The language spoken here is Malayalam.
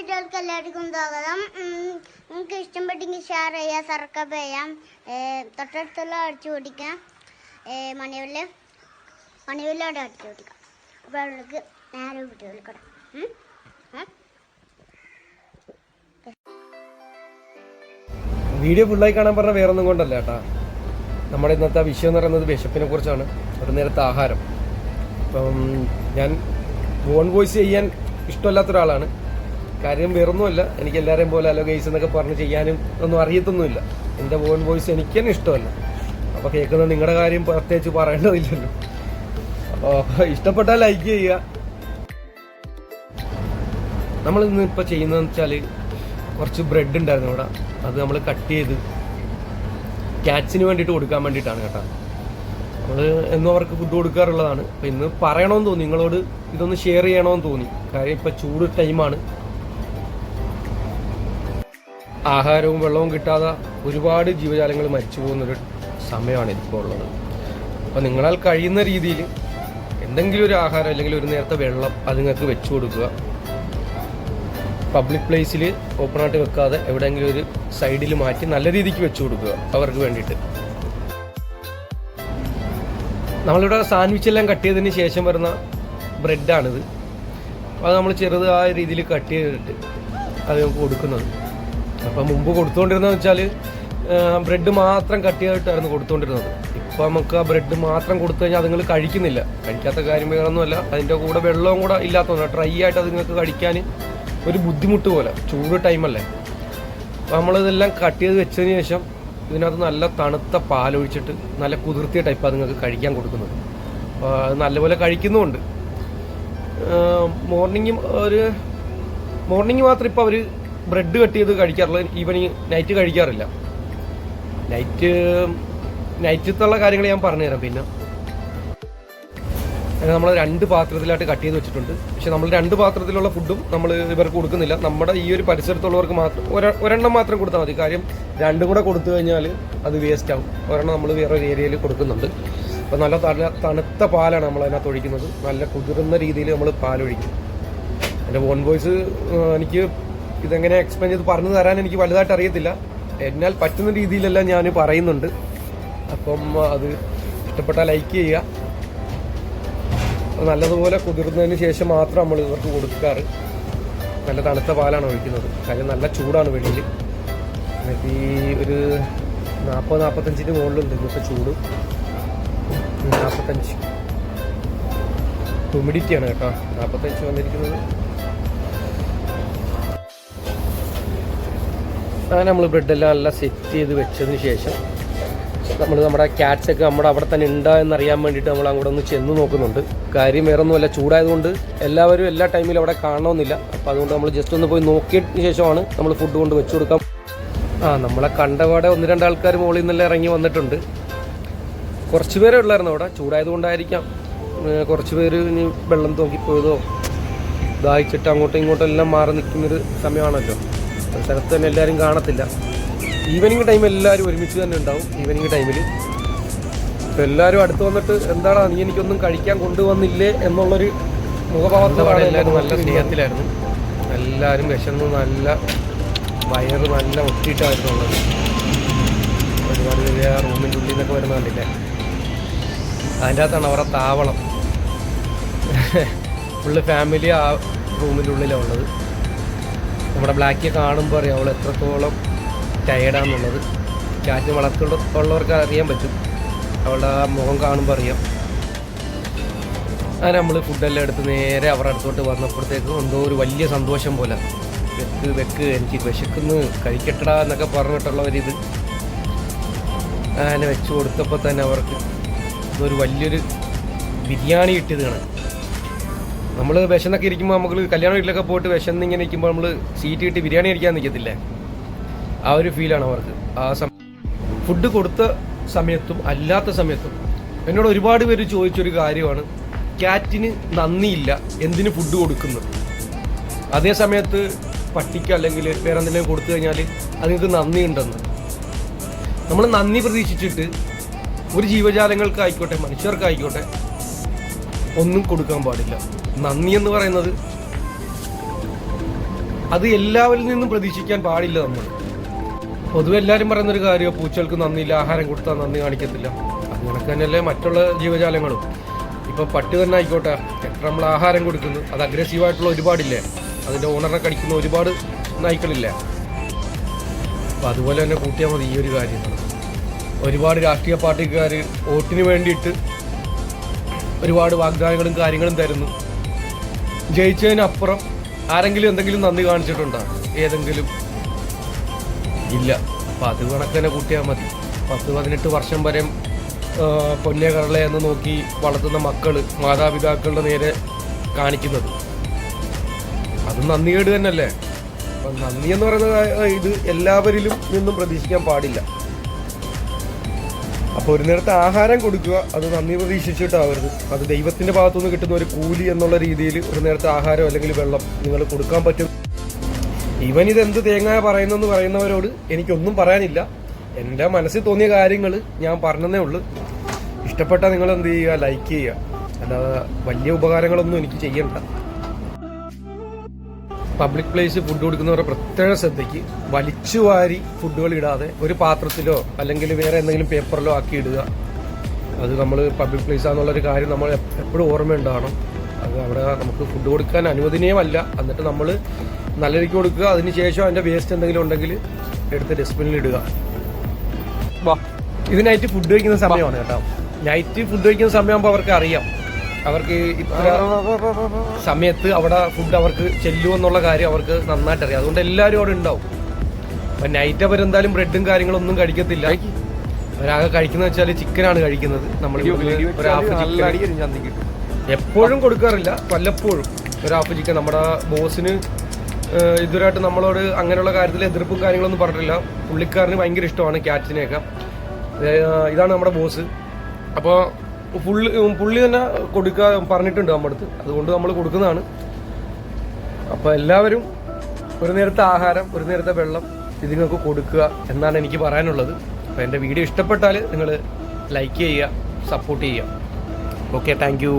വീഡിയോകൾക്ക് എല്ലാവർക്കും സ്വാഗതം. നിങ്ങൾക്ക് ഇഷ്ടപ്പെട്ടെങ്കിൽ ഷെയർ ചെയ്യാം, സബ്സ്ക്രൈബ് ചെയ്യാം, തൊട്ടടുത്തുള്ള അടിച്ചു പൊട്ടിക്കാം, മണിവില്ലോടെ അടിച്ചു പൊട്ടിക്കാം. അപ്പോൾ അവർക്ക് നേരെ വീഡിയോയിൽ കിടാം. വീഡിയോ ഫുള്ളായി കാണാൻ പറഞ്ഞ വേറൊന്നും കൊണ്ടല്ല കേട്ടാ. നമ്മുടെ ഇന്നത്തെ വിഷയം എന്ന് പറയുന്നത് വിശപ്പിനെ കുറിച്ചാണ്. ഒരു നേരത്തെ ആഹാരം. ഇപ്പം ഞാൻ ഓൺ വോയിസ് ചെയ്യാൻ ഇഷ്ടമല്ലാത്ത ഒരാളാണ്. കാര്യം വേറൊന്നുമല്ല, എനിക്ക് എല്ലാവരെയും പോലെ ഹലോ ഗൈസ് എന്നൊക്കെ പറഞ്ഞ് ചെയ്യാനും ഒന്നും അറിയത്തൊന്നുമില്ല. എൻ്റെ ഓൺ വോയിസ് എനിക്ക് തന്നെ ഇഷ്ടമല്ല. അപ്പോൾ കേൾക്കുന്ന നിങ്ങളുടെ കാര്യം പ്രത്യേകിച്ച് പറയേണ്ടതില്ലല്ലോ. അപ്പോൾ ഇഷ്ടപ്പെട്ടാൽ ലൈക്ക് ചെയ്യുക. നമ്മളിന്ന് ഇപ്പോൾ ചെയ്യുന്നതെന്ന് വെച്ചാൽ കുറച്ച് ബ്രെഡ് ഉണ്ടായിരുന്നു ഇവിടെ. അത് നമ്മൾ കട്ട് ചെയ്ത് ക്യാറ്റ്സിന് വേണ്ടിയിട്ട് കൊടുക്കാൻ വേണ്ടിയിട്ടാണ് കേട്ടോ. നമ്മൾ എന്നും അവർക്ക് ഫുഡ് കൊടുക്കാറുള്ളതാണ്. അപ്പോൾ ഇന്ന് പറയണമെന്ന് തോന്നി, നിങ്ങളോട് ഇതൊന്ന് ഷെയർ ചെയ്യണമെന്ന് തോന്നി. കാര്യം ഇപ്പം ചൂട് ടൈമാണ്. ആഹാരവും വെള്ളവും കിട്ടാതെ ഒരുപാട് ജീവജാലങ്ങൾ മരിച്ചു പോകുന്നൊരു സമയമാണ് ഇപ്പോൾ ഉള്ളത്. അപ്പോൾ നിങ്ങളാൽ കഴിയുന്ന രീതിയിൽ എന്തെങ്കിലും ഒരു ആഹാരം അല്ലെങ്കിൽ ഒരു നേരത്തെ വെള്ളം അത് നിങ്ങൾക്ക് വെച്ചു കൊടുക്കുക. പബ്ലിക് പ്ലേസിൽ ഓപ്പണായിട്ട് വെക്കാതെ എവിടെയെങ്കിലും ഒരു സൈഡിൽ മാറ്റി നല്ല രീതിക്ക് വെച്ചു കൊടുക്കുക അവർക്ക് വേണ്ടിയിട്ട്. നമ്മളിവിടെ സാൻഡ്വിച്ച് എല്ലാം കട്ട് ചെയ്തതിന് ശേഷം വരുന്ന ബ്രെഡാണിത്. അത് നമ്മൾ ചെറുതായ രീതിയിൽ കട്ട് ചെയ്തിട്ട് അത് നമുക്ക് കൊടുക്കുന്നത്. അപ്പം മുമ്പ് കൊടുത്തുകൊണ്ടിരുന്നതെന്ന് വെച്ചാൽ ബ്രെഡ് മാത്രം കട്ട് ചെയ്തിട്ടായിരുന്നു കൊടുത്തുകൊണ്ടിരുന്നത്. ഇപ്പം നമുക്ക് ആ ബ്രെഡ് മാത്രം കൊടുത്തു കഴിഞ്ഞാൽ അതുങ്ങൾ കഴിക്കുന്നില്ല. കഴിക്കാത്ത കാര്യം വേറൊന്നുമല്ല, അതിൻ്റെ കൂടെ വെള്ളവും കൂടെ ഇല്ലാത്തതാണ്. ഡ്രൈ ആയിട്ട് അത് നിങ്ങൾക്ക് കഴിക്കാൻ ഒരു ബുദ്ധിമുട്ട് പോലെ, ചൂട് ടൈമല്ലേ. അപ്പോൾ നമ്മളിതെല്ലാം കട്ട് ചെയ്ത് വെച്ചതിന് ശേഷം ഇതിനകത്ത് നല്ല തണുത്ത പാലൊഴിച്ചിട്ട് നല്ല കുതിർത്തിയ ടൈപ്പാണ് നിങ്ങൾക്ക് കഴിക്കാൻ കൊടുക്കുന്നത്. അപ്പോൾ അത് നല്ലപോലെ കഴിക്കുന്നുമുണ്ട്. മോർണിംഗ് മാത്രം ഇപ്പോൾ അവർ ബ്രെഡ് കട്ട് ചെയ്ത് കഴിക്കാറുള്ളൂ. ഈവനിങ് നൈറ്റ് കഴിക്കാറില്ല. നൈറ്റത്തുള്ള കാര്യങ്ങൾ ഞാൻ പറഞ്ഞുതരാം. പിന്നെ നമ്മൾ 2 പാത്രത്തിലായിട്ട് കട്ട് ചെയ്ത് വെച്ചിട്ടുണ്ട്. പക്ഷെ നമ്മൾ 2 പാത്രത്തിലുള്ള ഫുഡും നമ്മൾ ഇവർക്ക് കൊടുക്കുന്നില്ല. നമ്മുടെ ഈ ഒരു പരിസരത്തുള്ളവർക്ക് മാത്രം ഒരെണ്ണം മാത്രം കൊടുത്താൽ മതി. കാര്യം 2 കൂടെ കൊടുത്തു കഴിഞ്ഞാൽ അത് വേസ്റ്റ് ആവും. ഒരെണ്ണം നമ്മൾ വേറൊരു ഏരിയയിൽ കൊടുക്കുന്നുണ്ട്. അപ്പോൾ നല്ല തണുത്ത പാലാണ് നമ്മൾ അതിനകത്ത് ഒഴിക്കുന്നത്. നല്ല കുതിർന്ന രീതിയിൽ നമ്മൾ പാലൊഴിക്കും. എൻ്റെ ഓൺ വോയിസ് എനിക്ക് ഇതെങ്ങനെ എക്സ്പ്ലെയിൻ ചെയ്ത് പറഞ്ഞു തരാൻ എനിക്ക് വലുതായിട്ട് അറിയത്തില്ല. എന്നാൽ പറ്റുന്ന രീതിയിലെല്ലാം ഞാൻ പറയുന്നുണ്ട്. അപ്പം അത് ഇഷ്ടപ്പെട്ടാൽ ലൈക്ക് ചെയ്യുക. നല്ലതുപോലെ കുതിർന്നതിന് ശേഷം മാത്രം നമ്മൾ ഇവർക്ക് കൊടുക്കാറ്. നല്ല തണുത്ത പാലാണ് ഒഴിക്കുന്നത്. കാര്യം നല്ല ചൂടാണ് വെളിയിൽ. എന്നിട്ട് ഈ ഒരു 40-45 മുകളിലുണ്ട് ഇന്നത്തെ ചൂട്. 45 ഹ്യൂമിഡിറ്റിയാണ് കേട്ടോ. 45 വന്നിരിക്കുന്നത്. അങ്ങനെ നമ്മൾ ബ്രെഡെല്ലാം നല്ല സെറ്റ് ചെയ്ത് വെച്ചതിന് ശേഷം നമ്മൾ നമ്മുടെ ക്യാറ്റ്സൊക്കെ നമ്മുടെ അവിടെ തന്നെ ഉണ്ടോ എന്നറിയാൻ വേണ്ടിയിട്ട് നമ്മൾ അങ്ങോട്ട് ഒന്ന് ചെന്ന് നോക്കുന്നുണ്ട്. കാര്യം വേറൊന്നുമല്ല, ചൂടായതുകൊണ്ട് എല്ലാവരും എല്ലാ ടൈമിലും അവിടെ കാണണമെന്നില്ല. അപ്പോൾ അതുകൊണ്ട് നമ്മൾ ജസ്റ്റ് ഒന്ന് പോയി നോക്കിയതിന് ശേഷമാണ് നമ്മൾ ഫുഡ് കൊണ്ട് വെച്ച് കൊടുക്കാം. നമ്മളെ കണ്ടപാടെ 1-2 ആൾക്കാർ മുകളിൽ നിന്നെല്ലാം ഇറങ്ങി വന്നിട്ടുണ്ട്. കുറച്ച് പേരേ ഉള്ളായിരുന്നു അവിടെ. ചൂടായതുകൊണ്ടായിരിക്കാം കുറച്ച് പേര് ഇനി വെള്ളം നോക്കിപ്പോയതോ ദാഹിച്ചിട്ട് അങ്ങോട്ടും ഇങ്ങോട്ടും എല്ലാം മാറി നിൽക്കുന്നൊരു സമയമാണല്ലോ. സ്ഥലത്ത് തന്നെ എല്ലാവരും കാണത്തില്ല. ഈവനിങ് ടൈം എല്ലാവരും ഒരുമിച്ച് തന്നെ ഉണ്ടാവും. ഈവനിങ് ടൈമിൽ ഇപ്പം എല്ലാവരും അടുത്ത് വന്നിട്ട് എന്താടാ നീ എനിക്കൊന്നും കഴിക്കാൻ കൊണ്ടുവന്നില്ലേ എന്നുള്ളൊരു മുഖഭാവത്തോടെ എല്ലാവരും നല്ല സ്നേഹത്തിലായിരുന്നു. എല്ലാവരും വിശന്ന് നല്ല വയറ് നല്ല ഒട്ടിയിട്ടായിരുന്നു ഉള്ളത്. ഒരുപാട് വലിയ റൂമിൻ്റെ ഉള്ളിൽ നിന്നൊക്കെ വരുന്ന കണ്ടില്ലേ, അതിൻ്റെ അകത്താണ് അവരുടെ താവളം. ഫുള്ള് ഫാമിലി ആ റൂമിൻ്റെ ഉള്ളിലാണ് ഉള്ളത്. നമ്മുടെ ബ്ലാക്കിയെ കാണുമ്പോൾ അറിയാം അവൾ എത്രത്തോളം ടയേർഡാണെന്നുള്ളത്. ക്യാറ്റ് വളർത്തുള്ളവർക്ക് അറിയാൻ പറ്റും. അവളുടെ ആ മുഖം കാണുമ്പോൾ അറിയാം. അങ്ങനെ നമ്മൾ ഫുഡെല്ലാം എടുത്ത് നേരെ അവരുടെ അടുത്തോട്ട് വന്നപ്പോഴത്തേക്കും എന്തോ ഒരു വലിയ സന്തോഷം പോലെ. വെക്ക് എനിക്ക് വിശക്കുന്നു, കഴിക്കട്ടടാ എന്നൊക്കെ പറഞ്ഞിട്ടുള്ള ഒരിത് അങ്ങനെ വെച്ച് കൊടുത്തപ്പോൾ തന്നെ അവർക്ക് ഇതൊരു വലിയൊരു ബിരിയാണി കിട്ടിയത് കാണാൻ. നമ്മൾ വിശന്നൊക്കെ ഇരിക്കുമ്പോൾ നമുക്ക് കല്യാണ വീട്ടിലൊക്കെ പോയിട്ട് വിശന്നിങ്ങനെ ഇരിക്കുമ്പോൾ നമ്മൾ സീറ്റ് കിട്ടി ബിരിയാണി കഴിക്കാൻ നിൽക്കത്തില്ലേ, ആ ഒരു ഫീലാണ് അവർക്ക്. ആ ഫുഡ് കൊടുത്ത സമയത്തും അല്ലാത്ത സമയത്തും എന്നോട് ഒരുപാട് പേര് ചോദിച്ചൊരു കാര്യമാണ്, ക്യാറ്റിന് നന്ദിയില്ല എന്തിന് ഫുഡ് കൊടുക്കുന്നു, അതേ സമയത്ത് പട്ടിക്ക് അല്ലെങ്കിൽ വേറെ എന്തെങ്കിലും കൊടുത്തു കഴിഞ്ഞാൽ അതിങ്ങൾക്ക് നന്ദിയുണ്ടെന്ന്. നമ്മൾ നന്ദി പ്രതീക്ഷിച്ചിട്ട് ഒരു ജീവജാലങ്ങൾക്കായിക്കോട്ടെ മനുഷ്യർക്കായിക്കോട്ടെ ഒന്നും കൊടുക്കാൻ പാടില്ല. നന്ദി എന്ന് പറയുന്നത് അത് എല്ലാവരിൽ നിന്നും പ്രതീക്ഷിക്കാൻ പാടില്ല നമ്മൾ. പൊതുവെ എല്ലാവരും പറയുന്നൊരു കാര്യം, പൂച്ചകൾക്ക് നന്ദിയില്ല, ആഹാരം കൊടുത്താൽ നന്ദി കാണിക്കത്തില്ല. അതുകണക്ക് തന്നെയല്ലേ മറ്റുള്ള ജീവജാലങ്ങളും. ഇപ്പം പട്ടി തന്നെ ആയിക്കോട്ടെ, എത്ര നമ്മൾ ആഹാരം കൊടുക്കുന്നു, അത് അഗ്രസീവായിട്ടുള്ള ഒരുപാടില്ലേ, അതിൻ്റെ ഓണറിനെ കടിക്കുന്ന ഒരുപാട് നായ്ക്കളില്ലേ. അപ്പം അതുപോലെ തന്നെ കൂട്ടിയാൽ മതി ഈ ഒരു കാര്യം. ഒരുപാട് രാഷ്ട്രീയ പാർട്ടിക്കാർ വോട്ടിന് വേണ്ടിയിട്ട് ഒരുപാട് വാഗ്ദാനങ്ങളും കാര്യങ്ങളും തരുന്നു. ജയിച്ചതിനപ്പുറം ആരെങ്കിലും എന്തെങ്കിലും നന്ദി കാണിച്ചിട്ടുണ്ടോ? ഏതെങ്കിലും ഇല്ല. അപ്പം അത് കണക്ക് തന്നെ കൂട്ടിയാൽ മതി. 10-18 വർഷം വരെ പൊന്നെ കരളെ എന്ന് നോക്കി വളർത്തുന്ന മക്കൾ മാതാപിതാക്കളുടെ നേരെ കാണിക്കുന്നത് അത് നന്ദികേട് തന്നെയല്ലേ. അപ്പം നന്ദി എന്ന് പറയുന്ന ഇത് എല്ലാവരിലും നിന്നും പ്രതീക്ഷിക്കാൻ പാടില്ല. അപ്പോൾ ഒരു നേരത്തെ ആഹാരം കൊടുക്കുക, അത് നന്ദി പ്രതീക്ഷിച്ചിട്ടാവരുത്. അത് ദൈവത്തിൻ്റെ ഭാഗത്തുനിന്ന് കിട്ടുന്ന ഒരു കൂലി എന്നുള്ള രീതിയിൽ ഒരു നേരത്തെ ആഹാരം അല്ലെങ്കിൽ വെള്ളം നിങ്ങൾ കൊടുക്കാൻ പറ്റും. ഇവനിത് എന്ത് തേങ്ങ പറയുന്നെന്ന് പറയുന്നവരോട് എനിക്കൊന്നും പറയാനില്ല. എൻ്റെ മനസ്സിൽ തോന്നിയ കാര്യങ്ങൾ ഞാൻ പറഞ്ഞതേ ഉള്ളൂ. ഇഷ്ടപ്പെട്ടാൽ നിങ്ങൾ എന്ത് ചെയ്യുക, ലൈക്ക് ചെയ്യുക. അല്ലാതെ വലിയ ഉപകാരങ്ങളൊന്നും എനിക്ക് ചെയ്യണ്ട. പബ്ലിക് പ്ലേസ് ഫുഡ് കൊടുക്കുന്നവരുടെ പ്രത്യേക ശ്രദ്ധയ്ക്ക് വലിച്ചു വാരി ഫുഡുകൾ ഇടാതെ ഒരു പാത്രത്തിലോ അല്ലെങ്കിൽ വേറെ എന്തെങ്കിലും പേപ്പറിലോ ആക്കി ഇടുക. അത് നമ്മൾ പബ്ലിക് പ്ലേസ് ആണെന്നുള്ളൊരു കാര്യം നമ്മൾ എപ്പോഴും ഓർമ്മയുണ്ടാവണം. അത് അവിടെ നമുക്ക് ഫുഡ് കൊടുക്കാൻ അനുവദനീയമല്ല. എന്നിട്ട് നമ്മൾ നല്ല രീതിക്ക് കൊടുക്കുക. അതിനുശേഷം അതിൻ്റെ വേസ്റ്റ് എന്തെങ്കിലും ഉണ്ടെങ്കിൽ എടുത്ത് ഡസ്റ്റ്ബിനിൽ ഇടുക. ഇത് നൈറ്റ് ഫുഡ് കഴിക്കുന്ന സമയമാണ് കേട്ടോ. നൈറ്റ് ഫുഡ് കഴിക്കുന്ന സമയമാകുമ്പോൾ അവർക്ക് അറിയാം, അവർക്ക് ഇത്ര സമയത്ത് അവിടെ ഫുഡ് അവർക്ക് ചെല്ലുമെന്നുള്ള കാര്യം അവർക്ക് നന്നായിട്ട് അറിയാം. അതുകൊണ്ട് എല്ലാവരും അവിടെ ഉണ്ടാവും. അപ്പം നൈറ്റ് അവരെന്തായാലും ബ്രെഡും കാര്യങ്ങളൊന്നും കഴിക്കത്തില്ല. അവരാകെ കഴിക്കുന്നത് വെച്ചാൽ ചിക്കനാണ് കഴിക്കുന്നത്. നമ്മൾ ഒരു ഹാഫ് ചിക്കൻ എപ്പോഴും കൊടുക്കാറില്ല, വല്ലപ്പോഴും ഒരു ഹാഫ് ചിക്കൻ. നമ്മുടെ ബോസിന് ഇതുവരായിട്ട് നമ്മളോട് അങ്ങനെയുള്ള കാര്യത്തിൽ എതിർപ്പും കാര്യങ്ങളൊന്നും പറഞ്ഞിട്ടില്ല. പുള്ളിക്കാരന് ഭയങ്കര ഇഷ്ടമാണ് ക്യാറ്റ്സിനെയൊക്കെ. ഇതാണ് നമ്മുടെ ബോസ്. അപ്പോൾ പുള്ളി തന്നെ കൊടുക്കാൻ പറഞ്ഞിട്ടുണ്ട് നമ്മുടെ അടുത്ത്. അതുകൊണ്ട് നമ്മൾ കൊടുക്കുന്നതാണ്. അപ്പോൾ എല്ലാവരും ഒരു നേരത്തെ ആഹാരം, ഒരു നേരത്തെ വെള്ളം ഇതിങ്ങൾക്ക് കൊടുക്കുക എന്നാണ് എനിക്ക് പറയാനുള്ളത്. അപ്പോൾ എൻ്റെ വീഡിയോ ഇഷ്ടപ്പെട്ടാൽ നിങ്ങൾ ലൈക്ക് ചെയ്യുക, സപ്പോർട്ട് ചെയ്യുക. Okay, thank you.